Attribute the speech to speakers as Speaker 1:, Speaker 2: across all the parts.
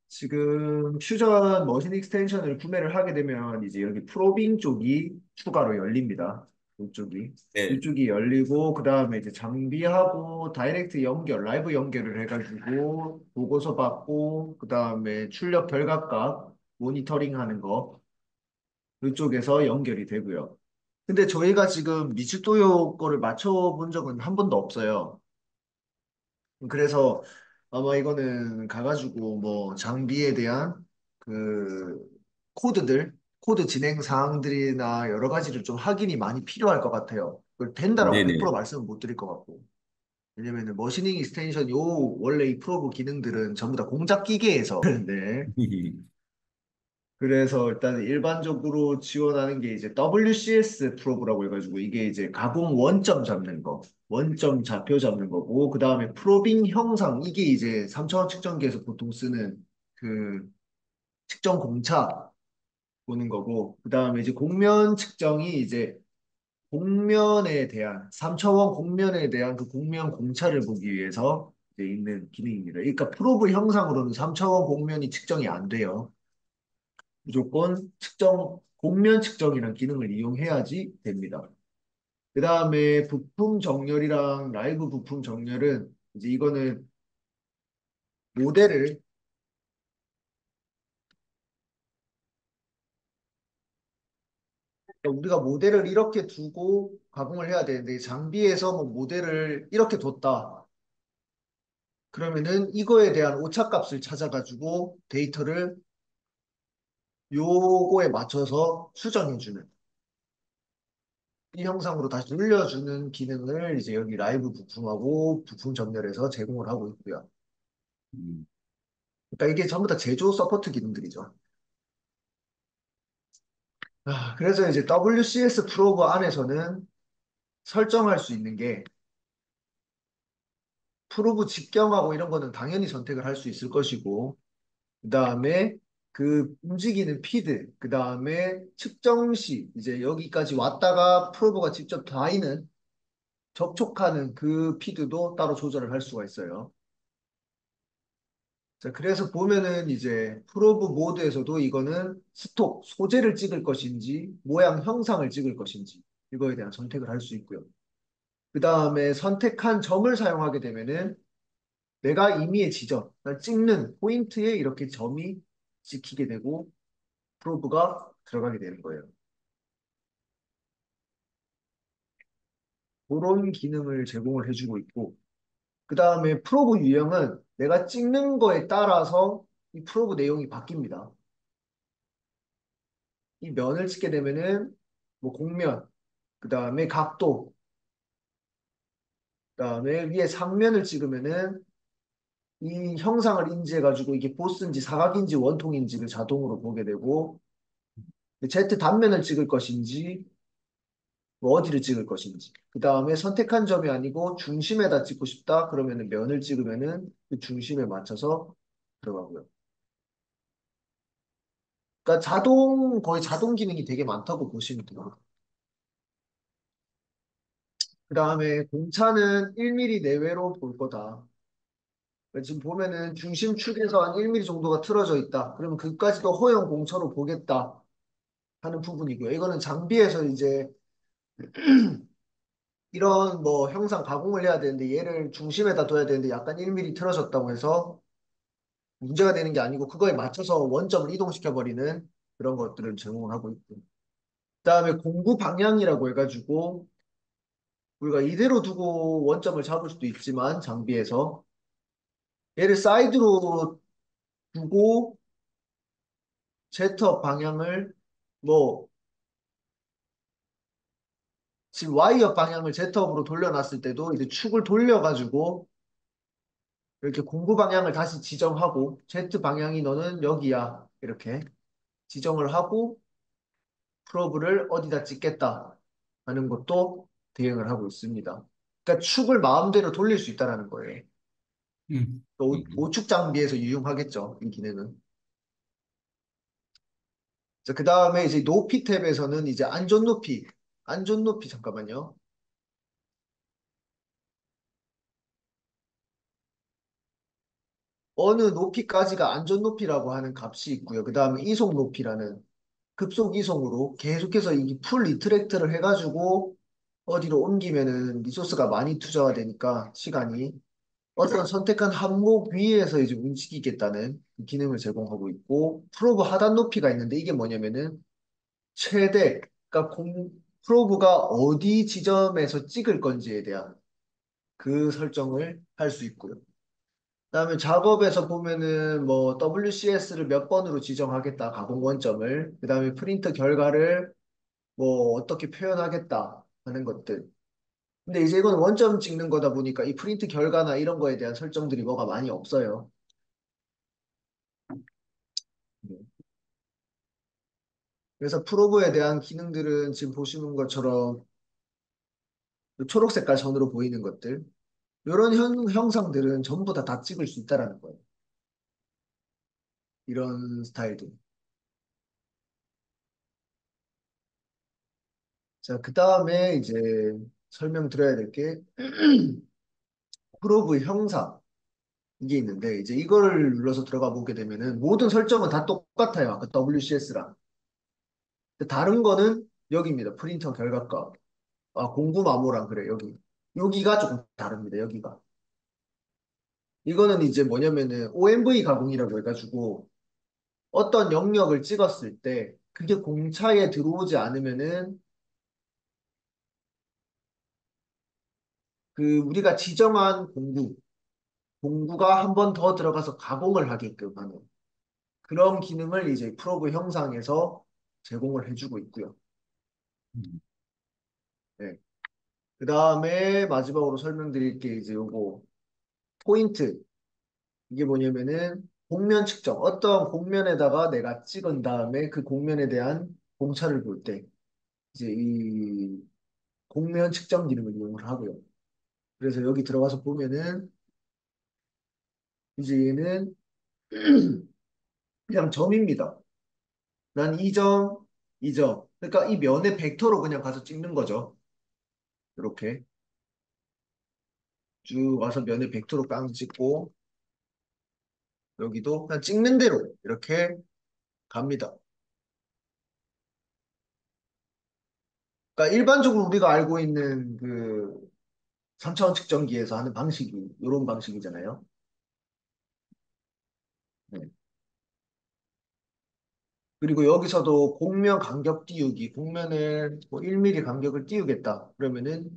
Speaker 1: 지금 퓨전 머신 익스텐션을 구매를 하게 되면 이제 여기 프로빙 쪽이 추가로 열립니다. 이쪽이.
Speaker 2: 네,
Speaker 1: 이쪽이 열리고 그다음에 이제 장비하고 다이렉트 연결, 라이브 연결을 해가지고 보고서 받고 그다음에 출력 결과값 모니터링 하는 거 이쪽에서 연결이 되고요. 근데 저희가 지금 미츠토요 거를 맞춰본 적은 한 번도 없어요. 그래서 아마 이거는 가가지고 뭐 장비에 대한 그 코드 진행 사항들이나 여러 가지를 좀 확인이 많이 필요할 것 같아요. 그걸 된다라고
Speaker 2: 네네.
Speaker 1: 100% 말씀은 못 드릴 것 같고. 왜냐면은 머신닝 익스텐션 요 원래 이 프로브 기능들은 전부 다 공작 기계에서 네. 그래서 일단 일반적으로 지원하는 게 이제 WCS 프로브라고 해가지고 이게 이제 가공 원점 잡는 거, 원점 좌표 잡는 거고, 그 다음에 프로빙 형상, 이게 이제 3차원 측정기에서 보통 쓰는 그 측정 공차 보는 거고, 그 다음에 이제 곡면 측정이 이제 곡면에 대한, 3차원 곡면에 대한 그 곡면 공차를 보기 위해서 이제 있는 기능입니다. 그러니까 프로브 형상으로는 3차원 곡면이 측정이 안 돼요. 무조건 곡면 측정이라는 기능을 이용해야지 됩니다. 그 다음에 부품 정렬이랑 라이브 부품 정렬은 이제 이거는 모델을 그러니까 우리가 모델을 이렇게 두고 가공을 해야 되는데 장비에서 뭐 모델을 이렇게 뒀다. 그러면은 이거에 대한 오차값을 찾아가지고 데이터를 요거에 맞춰서 수정해주는 이 형상으로 다시 눌려주는 기능을 이제 여기 라이브 부품하고 부품 정렬에서 제공을 하고 있고요.
Speaker 2: 음,
Speaker 1: 그러니까 이게 전부 다 제조 서포트 기능들이죠. 그래서 이제 WCS 프로브 안에서는 설정할 수 있는 게 프로브 직경하고 이런 거는 당연히 선택을 할 수 있을 것이고, 그 다음에 그 움직이는 피드, 그 다음에 측정 시, 이제 여기까지 왔다가 프로브가 직접 닿이는, 접촉하는 그 피드도 따로 조절을 할 수가 있어요. 자, 그래서 보면은 이제 프로브 모드에서도 이거는 스톡, 소재를 찍을 것인지, 모양 형상을 찍을 것인지, 이거에 대한 선택을 할 수 있고요. 그 다음에 선택한 점을 사용하게 되면은 내가 임의의 지점, 그러니까 찍는 포인트에 이렇게 점이 찍히게 되고 프로브가 들어가게 되는 거예요. 그런 기능을 제공을 해주고 있고, 그 다음에 프로브 유형은 내가 찍는 거에 따라서 이 프로브 내용이 바뀝니다. 이 면을 찍게 되면은 뭐 곡면, 그 다음에 각도, 그 다음에 위에 상면을 찍으면은 이 형상을 인지해가지고 이게 보스인지 사각인지 원통인지를 자동으로 보게 되고, Z 단면을 찍을 것인지 뭐 어디를 찍을 것인지. 그 다음에 선택한 점이 아니고 중심에다 찍고 싶다. 그러면은 면을 찍으면은 그 중심에 맞춰서 들어가고요. 그러니까 거의 자동 기능이 되게 많다고 보시면 돼요. 그 다음에 공차는 1mm 내외로 볼 거다. 그러니까 지금 보면은 중심축에서 한 1mm 정도가 틀어져 있다. 그러면 그까지도 허용 공차로 보겠다 하는 부분이고요. 이거는 장비에서 이제 이런 뭐 형상 가공을 해야 되는데 얘를 중심에다 둬야 되는데 약간 1mm 틀어졌다고 해서 문제가 되는 게 아니고 그거에 맞춰서 원점을 이동시켜 버리는 그런 것들을 제공을 하고 있고. 그다음에 공구 방향이라고 해가지고 우리가 이대로 두고 원점을 잡을 수도 있지만 장비에서 얘를 사이드로 두고 제터 방향을 뭐 지금 와이어 방향을 제트업으로 돌려놨을 때도 이제 축을 돌려가지고 이렇게 공구 방향을 다시 지정하고 Z 방향이 너는 여기야 이렇게 지정을 하고 프로브를 어디다 찍겠다 하는 것도 대응을 하고 있습니다. 그러니까 축을 마음대로 돌릴 수 있다는 거예요.
Speaker 2: 음,
Speaker 1: 또
Speaker 2: 음.
Speaker 1: 오축 장비에서 유용하겠죠, 이 기능은. 자, 그 다음에 이제 높이 탭에서는 이제 안전 높이 잠깐만요. 어느 높이까지가 안전 높이라고 하는 값이 있고요. 그 다음에 이속 높이라는 급속 이송으로 계속해서 이 풀 리트랙트를 해가지고 어디로 옮기면은 리소스가 많이 투자가 되니까 시간이 어떤 선택한 항목 위에서 이제 움직이겠다는 그 기능을 제공하고 있고 프로브 하단 높이가 있는데 이게 뭐냐면은 최대 그러니까 프로브가 어디 지점에서 찍을 건지에 대한 그 설정을 할 수 있고요. 그다음에 작업에서 보면은 뭐 WCS를 몇 번으로 지정하겠다 가공 원점을 그다음에 프린트 결과를 뭐 어떻게 표현하겠다 하는 것들. 근데 이제 이건 원점 찍는 거다 보니까 이 프린트 결과나 이런 거에 대한 설정들이 뭐가 많이 없어요. 네. 그래서 프로브에 대한 기능들은 지금 보시는 것처럼 초록 색깔 선으로 보이는 것들. 이런 형상들은 전부 다 찍을 수 있다라는 거예요. 이런 스타일들. 자, 그 다음에 이제 설명드려야 될 게 프로브 형상. 이게 있는데 이제 이걸 눌러서 들어가 보게 되면은 모든 설정은 다 똑같아요. 아까 WCS랑. 다른 거는 여기입니다. 프린터 결과값. 아, 공구 마모랑 그래, 여기. 여기가 조금 다릅니다. 여기가. 이거는 이제 뭐냐면은 OMV 가공이라고 해가지고 어떤 영역을 찍었을 때 그게 공차에 들어오지 않으면은 그 우리가 지정한 공구가 한 번 더 들어가서 가공을 하게끔 하는 그런 기능을 이제 프로브 형상에서 제공을 해주고 있고요.
Speaker 2: 음,
Speaker 1: 네. 그 다음에 마지막으로 설명드릴 게 이제 요거 포인트. 이게 뭐냐면은 곡면 측정. 어떤 곡면에다가 내가 찍은 다음에 그 곡면에 대한 공차를 볼 때 이제 이 곡면 측정 기능을 이용을 하고요. 그래서 여기 들어가서 보면은 이제 얘는 그냥 점입니다. 난 이 점, 이 점. 그러니까 이 면의 벡터로 그냥 가서 찍는 거죠. 이렇게 쭉 와서 면의 벡터로 깡 찍고 여기도 그냥 찍는 대로 이렇게 갑니다. 그러니까 일반적으로 우리가 알고 있는 그 3차원 측정기에서 하는 방식이 이런 방식이잖아요. 네. 그리고 여기서도 곡면 간격 띄우기, 곡면을 뭐 1mm 간격을 띄우겠다. 그러면은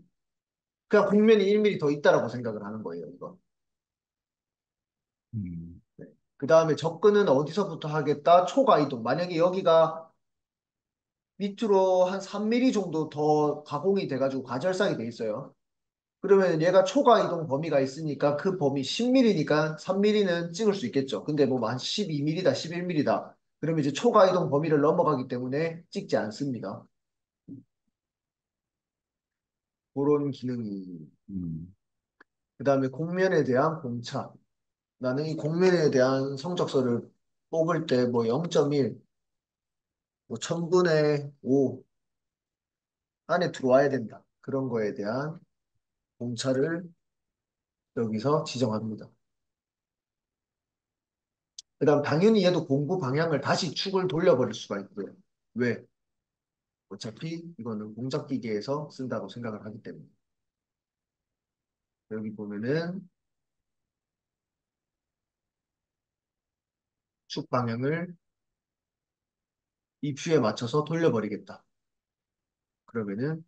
Speaker 1: 그냥 곡면이 1mm 더 있다라고 생각을 하는 거예요, 이거.
Speaker 2: 음,
Speaker 1: 네. 그 다음에 접근은 어디서부터 하겠다? 초과 이동. 만약에 여기가 밑으로 한 3mm 정도 더 가공이 돼가지고 과절삭이 돼 있어요. 그러면 얘가 초과 이동 범위가 있으니까 그 범위 10mm니까 3mm는 찍을 수 있겠죠. 근데 뭐 한 12mm다, 11mm다. 그러면 이제 초과 이동 범위를 넘어가기 때문에 찍지 않습니다. 그런 기능이.
Speaker 2: 음,
Speaker 1: 그 다음에 곡면에 대한 공차. 나는 이 곡면에 대한 성적서를 뽑을 때 뭐 0.1, 뭐 1000분의 5 안에 들어와야 된다. 그런 거에 대한 공차를 여기서 지정합니다. 그 다음 당연히 얘도 공부 방향을 다시 축을 돌려버릴 수가 있고요. 왜? 어차피 이거는 공작기계에서 쓴다고 생각을 하기 때문에. 여기 보면은 축 방향을 이 뷰에 맞춰서 돌려버리겠다. 그러면은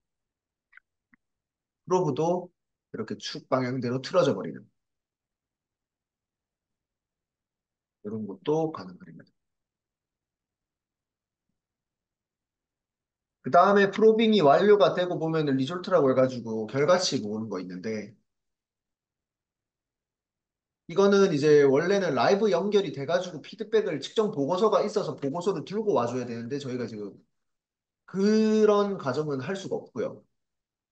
Speaker 1: 프로브도 이렇게 축 방향대로 틀어져 버리는 이런 것도 가능합니다. 그 다음에 프로빙이 완료가 되고 보면은 리졸트라고 해가지고 결과치 모으는 거 있는데 이거는 이제 원래는 라이브 연결이 돼가지고 피드백을 측정 보고서가 있어서 보고서를 들고 와줘야 되는데 저희가 지금 그런 과정은 할 수가 없고요.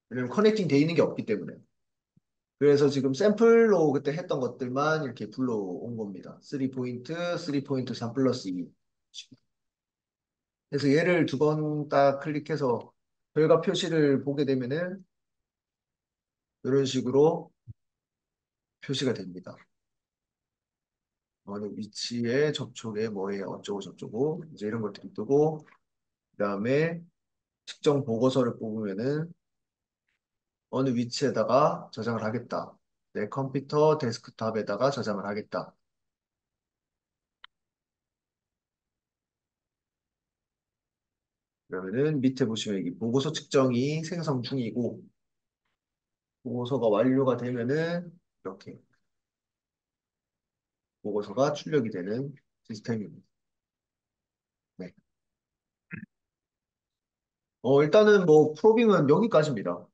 Speaker 1: 왜냐면 커넥팅 돼 있는 게 없기 때문에. 그래서 지금 샘플로 그때 했던 것들만 이렇게 불러온 겁니다. 3포인트, 3포인트 3 플러스 2. 그래서 얘를 두 번 딱 클릭해서 결과 표시를 보게 되면은 이런 식으로 표시가 됩니다. 어느 위치에 접촉에 뭐에 어쩌고 저쩌고 이제 이런 것들이 뜨고 그다음에 측정 보고서를 뽑으면은 어느 위치에다가 저장을 하겠다. 내 컴퓨터 데스크탑에다가 저장을 하겠다. 그러면은 밑에 보시면 여기 보고서 측정이 생성 중이고 보고서가 완료가 되면은 이렇게 보고서가 출력이 되는 시스템입니다. 네. 일단은 뭐 프로빙은 여기까지입니다.